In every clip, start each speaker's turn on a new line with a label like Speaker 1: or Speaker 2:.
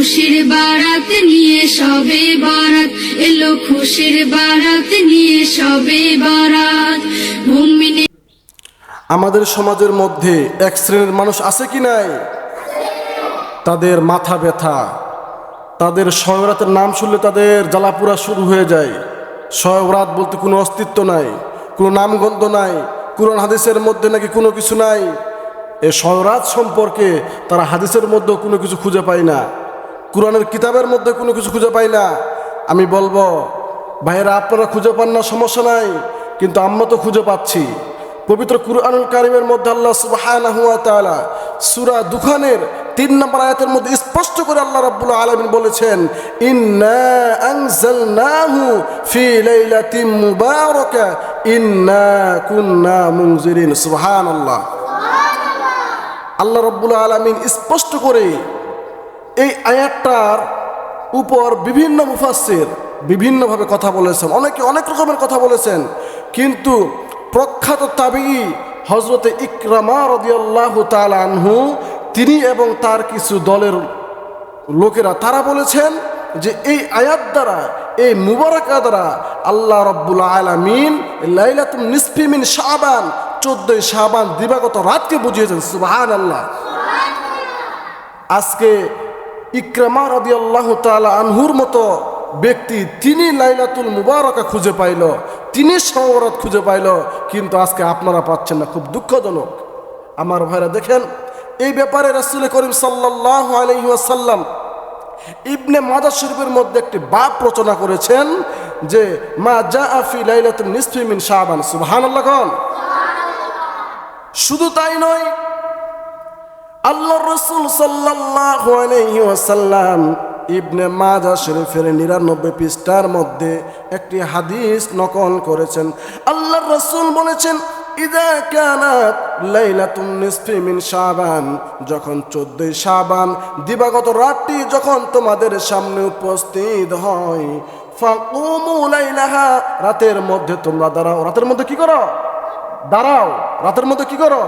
Speaker 1: খুশির বারাত নিয়ে সবে বারাত, এলো খুশির বারাত নিয়ে সবে বারাত। মুমিনে
Speaker 2: আমাদের সমাজের মধ্যে এক শ্রেণীর মানুষ আছে কি নাই? তাদের মাথা ব্যথা, তাদের শবে বরাতের নাম শুনলে তাদের জ্বালাপুরা শুরু হয়ে যায়। শবে বরাত বলতে কোনো অস্তিত্ব নাই, কোনো নামগন্ধ নাই, কুরআন হাদিসের মধ্যে নাকি কোনো কিছু নাই। এই শবে বরাত সম্পর্কে তারা হাদিসের মধ্যেও কোনো কিছু খুঁজে পায় না, কুরআনের কিতাবের মধ্যে কোনো কিছু খুঁজে পায় না। আমি বলবো, ভাইয়েরা, আপনারা খুঁজে পান না সমস্যা নাই, কিন্তু আমরা তো খুঁজে পাচ্ছি। পবিত্র কুরআনুল কারীমের মধ্যে আল্লাহ সুবহানাহু ওয়া তাআলা সূরা দুখানের 3 নম্বর আয়াতের মধ্যে স্পষ্ট করে আল্লাহ রাব্বুল আলামিন বলেছেন, ইন্না আনজালনাহু ফি লাইলাতিন মুবারাকা ইন্না কুন্না মুনজিরিন। সুবহানাল্লাহ। আল্লাহ রাব্বুল আলামিন স্পষ্ট করে এই আয়াতটার উপর বিভিন্ন মুফাসসির বিভিন্নভাবে কথা বলেছেন, অনেকে অনেক রকমের কথা বলেছেন, কিন্তু প্রখ্যাত তাবিঈ হযরতে ইকরামা রাদিয়াল্লাহু তাআলা আনহু, তিনি এবং তার কিছু দলের লোকেরা তারা বলেছেন যে এই আয়াত দ্বারা, এই মুবারাকা দ্বারা আল্লাহ রাব্বুল আলামিন লাইলাতুন নিসফি মিন শাবান, 14 শাবান দিবাগত রাতকে বুঝিয়েছেন। সুবহানাল্লাহ। আজকে ইকরামা রাদিয়াল্লাহু তাআলা আনহুর মতো ব্যক্তি, তিনি লাইলাতুল মুবারাকা খুঁজে পাইল, তিনি শবে বরাত খুঁজে পাইল, কিন্তু আজকে আপনারা পাচ্ছেন না। খুব দুঃখজনক। আমার ভাইরা দেখেন, এই ব্যাপারে রাসূল করিম সাল্লাল্লাহু আলাইহি ওয়াসাল্লাম ইবনে মাজাহ শরীফের মধ্যে একটি বাব রচনা করেছেন যে মা জাআ ফি লাইলাতুন নিসফি মিন শাবান। সুবহানাল্লাহ। শুধু তাই নয়, আল্লাহর রাসূল সাল্লাল্লাহু আলাইহি ওয়াসাল্লাম ইবনে মাজাহ শরীফের 99 পৃষ্ঠার মধ্যে একটি হাদিস নকল করেছেন। আল্লাহর রাসূল বলেছেন, ইযা কানাত লাইলাতুন নিসফি মিন শাবান, যখন 14 শাবান দিবাগত রাতটি যখন তোমাদের সামনে উপস্থিত হয়, ফাকুমু লাইলাহা, রাতের মধ্যে তোমরা দাঁড়াও। রাতের মধ্যে কি করো? দাঁড়াও। রাতের মধ্যে কি করো?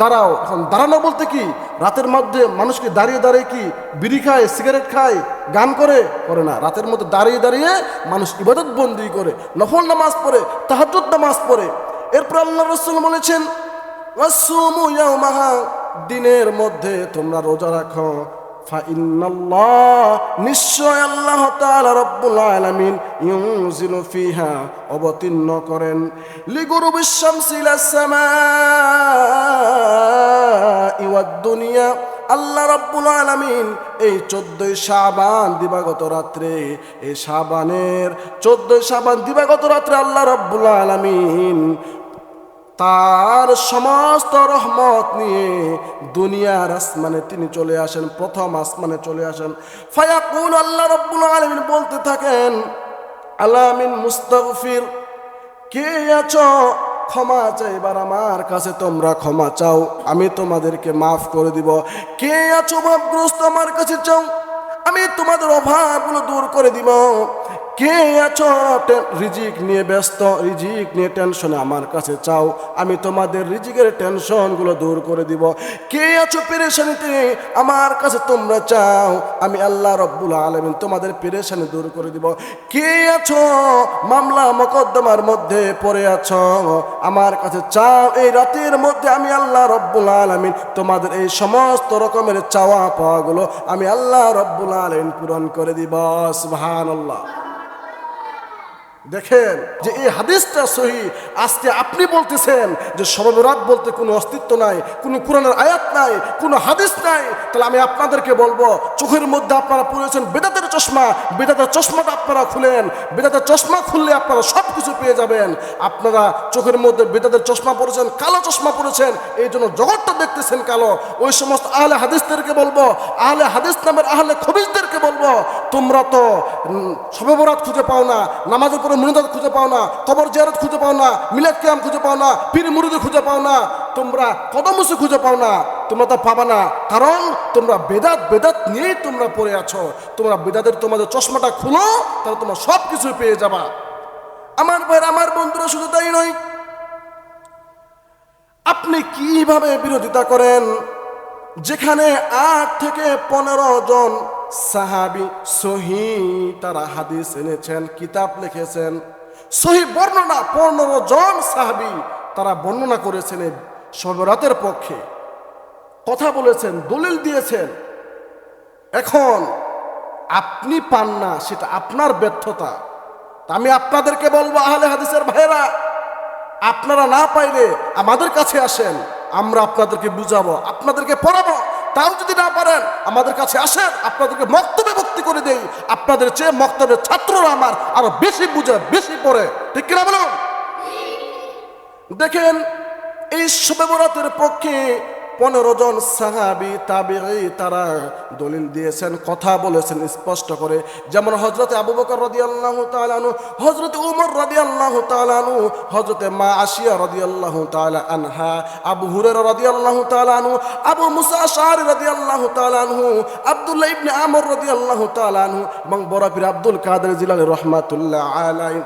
Speaker 2: দাঁড়াও। এখন দাঁড়ানো বলতে কি? রাতের মধ্যে মানুষকে দাঁড়িয়ে দাঁড়িয়ে কি বিড়ি খায়, সিগারেট খায়, গান করে না। রাতের মধ্যে দাঁড়িয়ে দাঁড়িয়ে মানুষ ইবাদত বন্দি করে, নফল নামাজ পড়ে, তাহাজ্জুদ নামাজ পড়ে। এরপর আল্লাহ রাসূল বলেছেন, ওয়াসুমু ইয়াওমাহা, দিনের মধ্যে তোমরা রোজা রাখো। ফাইন্নাল্লাহ, নিশ্চয় আল্লাহ তাআলা রব্বুল আলামিন ইউনজিলু ফিহা, অবতীর্ণ করেন, লিগুরুবিশ শামসি ইলাস সামাই ওয়াদ দুনিয়া, আল্লাহ রব্বুল আলামিন এই 14 শাবান দিবাগত রাত্রে, এই শাবানের 14 শাবান দিবাগত রাত্রে আল্লাহ রব্বুল আলামিন তার সমস্ত রহমত নিয়ে দুনিয়ার আসমানে তিনি চলে আসেন, প্রথম আসমানে চলে আসেন। ফায়াকুল, আল্লাহ রাব্বুল আলামিন বলতে থাকেন, আলামিন মুস্তাগফির, কে আছো ক্ষমা চাইবার আমার কাছে, তোমরা ক্ষমা চাও, আমি তোমাদেরকে মাফ করে দিব। কে আছো অভাবগ্রস্ত, আমার কাছে চাও, আমি তোমাদের অভাবগুলো দূর করে দিব। কে আছো রিজিক নিয়ে ব্যস্ত, রিজিক নিয়ে টেনশনে, আমার কাছে চাও, আমি তোমাদের রিজিকের টেনশনগুলো দূর করে দিব। কে আছো পেরেশানিতে, আমার কাছে তোমরা চাও, আমি আল্লাহ রব্বুল আলামিন তোমাদের পেরেশানি দূর করে দিব। কে আছো মামলা মোকদ্দমার মধ্যে পড়ে আছো, আমার কাছে চাও, এই রাতের মধ্যে আমি আল্লাহ রব্বুল আলামিন তোমাদের এই সমস্ত রকমের চাওয়া পাওয়াগুলো আমি আল্লাহ রব্বুল আলামিন পূরণ করে দিব। সুবহানাল্লাহ। দেখেন যে এই হাদিসটা সহিহ। আজকে আপনি বলতেছেন যে শবে বরাত বলতে কোনো অস্তিত্ব নাই, কোনো কোরআনের আয়াত নাই, কোনো হাদিস নাই। তাহলে আমি আপনাদেরকে বলবো, চোখের মধ্যে আপনারা পড়েছেন বেদাতের চশমা, বেদাতের চশমাটা আপনারা খুলেন। বেদাতের চশমা খুললে আপনারা সব কিছু পেয়ে যাবেন। আপনারা চোখের মধ্যে বেদাতের চশমা পড়েছেন, কালো চশমা পড়েছেন, এই জন্য জগৎটা দেখতেছেন কালো। ওই সমস্ত আহলে হাদিসদেরকে বলবো, আহলে হাদিস নামের আহলে খবিসদেরকে বলবো, তোমরা তো শবে বরাত খুঁজে পাও না, নামাজের পরে মুনাজাত খুঁজে পাও না, কবর জিয়ারত খুঁজে পাও না, মিলাদ কিয়াম খুঁজে পাও না, পীর মুরিদ খুঁজে পাও না, তোমরা কদমসে খুঁজে পাও না, তোমরা তা পাবা না। কারণ তোমরা বেদাত নিয়েই তোমরা পড়ে আছো। তোমরা বেদাতের তোমাদের চশমাটা খুলো, তাহলে তোমরা সব কিছু পেয়ে যাবা। আমার ভাইরা, আমার বন্ধুরা, শুধু তাই নয়, আপনি কিভাবে বিরোধিতা করেন যেখানে 8 থেকে 15 জন সাহাবী সহি তারা হাদিস এনেছেন, কিতাব লিখেছেন। সহি বর্ণনা 15 জন সাহাবী তারা বর্ণনা করেছেন এই শবে বরাতের পক্ষে, কথা বলেছেন, দলিল দিয়েছেন। এখন আপনি পান না, সেটা আপনার ব্যর্থতা। তা আমি আপনাদেরকে বলবো, আহলে হাদিসের ভাইরা, আপনারা না পাইলে আমাদের কাছে আসেন, আমরা আপনাদেরকে বুঝাবো, আপনাদেরকে পড়াবো। তাও যদি না পারেন আমাদের কাছে আসেন, আপনাদেরকে মক্তবে ভর্তি করে দেই। আপনাদের চেয়ে মক্তবের ছাত্ররা আমার আরো বেশি বুঝে, বেশি পড়ে, ঠিক কিনা বলুন? দেখেন, এই শবে বরাতের পক্ষে 15 জন সাহাবী তাবেঈ তারা দলিল দিয়েছেন, কথা বলেছেন স্পষ্ট করে। যেমন হযরতে আবু বকর রাদিয়াল্লাহু তাআলা আনহু, হযরতে উমর রাদিয়াল্লাহু তাআলা আনহু, হযরতে মা আশিয়া রাদিয়াল্লাহু তাআলা আনহা, আবু হুরায়রা রাদিয়াল্লাহু তাআলা আনহু, আবু মুসা আশআরী রাদিয়াল্লাহু তাআলা আনহু, আব্দুল্লাহ ইবনে আমর রাদিয়াল্লাহু তাআলা আনহু এবং বড় পীর আব্দুল কাদের জিলানী রাহমাতুল্লাহ আলাইহি,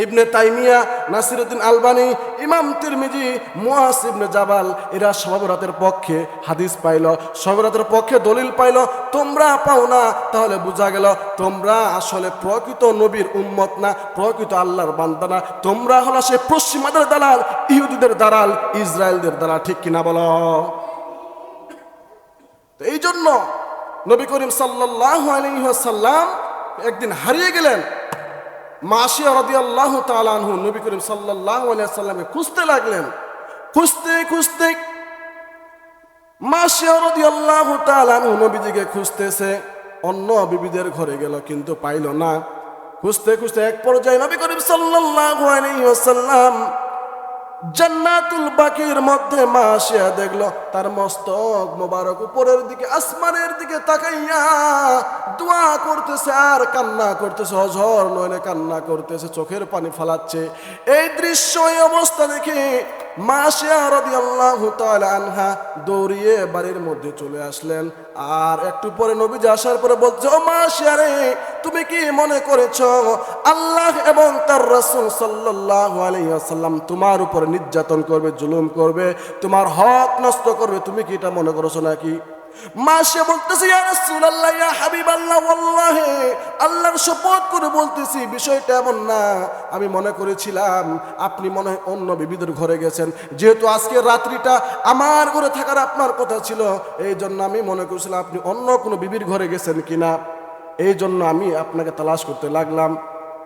Speaker 2: ইবনে তাইমিয়া, নাসিরউদ্দিন আলবানী, ইমাম তিরমিজি, মুআজ ইবনে জাবাল, এরা শবে বরাতের পক্ষে হাদিস পাইল, শবে বরাতের পক্ষে দলিল পাইল। তোমরা পাও না, তাহলে বোঝা গেল তোমরা আসলে প্রকৃত নবীর উম্মত না, প্রকৃত আল্লাহর বান্দা না। তোমরা হলো সে পশ্চিমাদের দালাল, ইহুদিদের দালাল, ইসরায়েলদের দালাল, ঠিক কিনা বলো? তো এই জন্য নবী করিম সাল্লাল্লাহু আলাইহি ওয়াসাল্লাম একদিন হারিয়ে গেলেন। মা আশিয়া রাদিয়াল্লাহু তাআলা আনহু নবী করিম সাল্লাল্লাহু আলাইহি ওয়াসাল্লামকে খুঁজতে লাগলেন। খুঁজতে খুঁজতে মা আশিয়া রাদিয়াল্লাহু তাআলা আনহু নবীজিকে খুঁজতেছে, অন্য বিবিদের ঘরে গেল কিন্তু পাইল না। খুঁজতে খুঁজতে এক পর্যায়ে নবী করিম সাল্লাল্লাহু আলাইহি ওয়াসাল্লাম জান্নাতুল বাকির মধ্যে মা আশিয়া দেখলো তার মস্তক মোবারক উপরের দিকে, আসমানের দিকে তাকাইয়া দোয়া করতেছে আর কান্না করতেছে, অঝর নয়নে কান্না করতেছে, চোখের পানি ফালাচ্ছে। এই দৃশ্য, এই অবস্থা দেখে মা আশিয়া রাদিয়াল্লাহু তাআলা আনহা দৌড়িয়ে বাড়ির মধ্যে চলে আসলেন। আর একটু পরে নবীজি আসার পরে বলছে, ও মা আশিয়া রে, তুমি কি মনে করেছো আল্লাহ এবং তার রাসূল সাল্লাল্লাহু আলাইহি ওয়াসাল্লাম তোমার উপর নির্যাতন করবে, জুলুম করবে, তোমার হক নষ্ট করবে? তুমি কি এটা মনে করেছো নাকি? মা সে বলতেছে, ইয়া রাসূলুল্লাহ, ইয়া হাবিবাল্লাহ, ওয়াল্লাহি আল্লাহর শপথ করে বলতেছি বিষয়টা এমন না। আমি মনে করেছিলাম আপনি মনে হয় অন্য বিবিদের ঘরে গেছেন, যেহেতু আজকের রাত্রিটা আমার ঘরে থাকার আপনার কথা ছিল, এই জন্য আমি মনে করেছিলাম আপনি অন্য কোনো বিবির ঘরে গেছেন কিনা, এই জন্য আমি আপনাকে তালাশ করতে লাগলাম।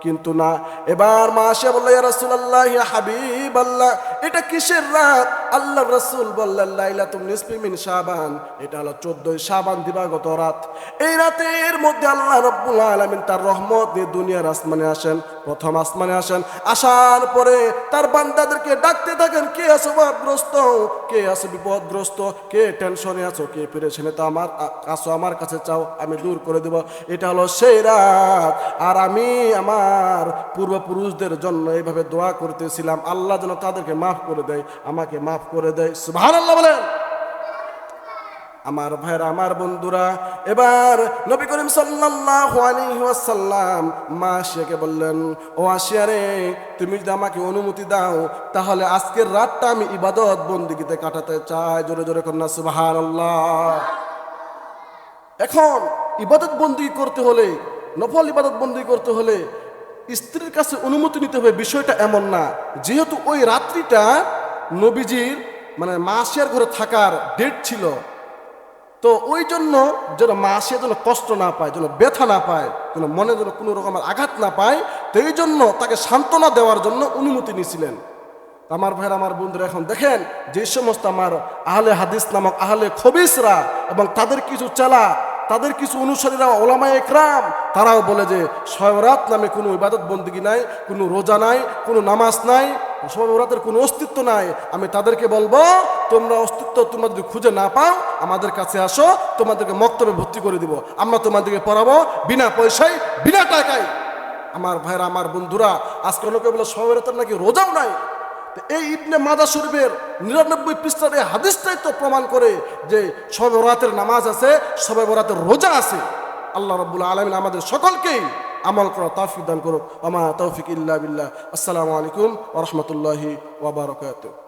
Speaker 2: কিন্তু না। এবার মা আসে বলল, ইয়া রাসূলুল্লাহ, ইয়া হাবিবাল্লাহ, এটা কিসের রাত? আল্লাহর রাসূল বললেন, লাইলাতুন নিসফি মিন শাবান, এটা হলো 14 শাবান দিবাগত রাত। এই রাতের মধ্যে আল্লাহ রাব্বুল আলামিন তার রহমত নিয়ে দুনিয়ার আসমানে আসেন, প্রথম আসমানে আসেন। আসার পরে তার বান্দাদেরকে ডাকতে থাকেন, কে আছো অভাবগ্রস্ত, কে আছো বিপদগ্রস্ত, কে টেনশনে আছো, কে পেরেশানে তো আমার আসো, আমার কাছে চাও, আমি দূর করে দেব। এটা হলো সেই রাত। আর আমি আমার পূর্বপুরুষদের জন্য এইভাবে দোয়া করতেছিলাম, আল্লাহ যেন তাদেরকে মাফ করে দেয়, আমাকে মাফ করে দেয়। সুবহানাল্লাহ বলেন। আমার ভাইরা, আমার বন্ধুরা, এবার নবী করিম সাল্লাল্লাহু আলাইহি ওয়াসাল্লাম মা আশিয়াকে বললেন, ও আশিয়া রে, তুমি যদি আমাকে অনুমতি দাও তাহলে আজকের রাতটা আমি ইবাদত বন্দেগীতে কাটাতে চাই। জোরে জোরে কন্যা সুবহানাল্লাহ। এখন ইবাদত বন্দেগী করতে হলে, নফল ইবাদত বন্দেগী করতে হলে স্ত্রীর কাছে অনুমতি নিতে হবে, বিষয়টা এমন না। যেহেতু ওই রাত্রিটা নবীজির মানে মা আশিয়ার ঘরে থাকার ডেট ছিল, তো ওই জন্য যেন মা আশিয়া যেন কষ্ট না পায়, যেন ব্যথা না পায়, যেন মনে যেন কোনো রকমের আঘাত না পায়, তো এই জন্য তাকে সান্ত্বনা দেওয়ার জন্য অনুমতি নিয়েছিলেন। আমার ভাইরা, আমার বন্ধুরা, এখন দেখেন যে সমস্ত আমার আহলে হাদিস নামক আহলে খবিসরা এবং তাদের কিছু চালা, তাদের কিছু অনুসারীরা, ওলামায়ে একরাম, তারাও বলে যে শবে বরাত নামে কোনো ইবাদত বন্দেগী নাই, কোনো রোজা নাই, কোনো নামাজ নাই, শবে বরাতের কোনো অস্তিত্ব নাই। আমি তাদেরকে বলবো, তোমরা অস্তিত্ব তোমরা যদি খুঁজে না পাও আমাদের কাছে আসো, তোমাদেরকে মক্তবে ভর্তি করে দিব, আমরা তোমাদেরকে পড়াবো বিনা পয়সায়, বিনা টাকায়। আমার ভাইরা, আমার বন্ধুরা, আজকে অনেকে বলে শবে বরাতের নাকি রোজাও নাই। এই ইবনে মাজাহ শরীফের 99 পৃষ্ঠার এই হাদিসটাই তো প্রমাণ করে যে শবে বরাতের নামাজ আছে, শবে বরাতের রোজা আছে। আল্লাহ রাব্বুল আলামিন আমাদের সকলকেই আমল করার তৌফিক দান করুক। ওয়া মা তৌফিক ইল্লা বিল্লাহ। আসসালামু আলাইকুম ওয়া রাহমাতুল্লাহি ওয়া বারাকাতুহু।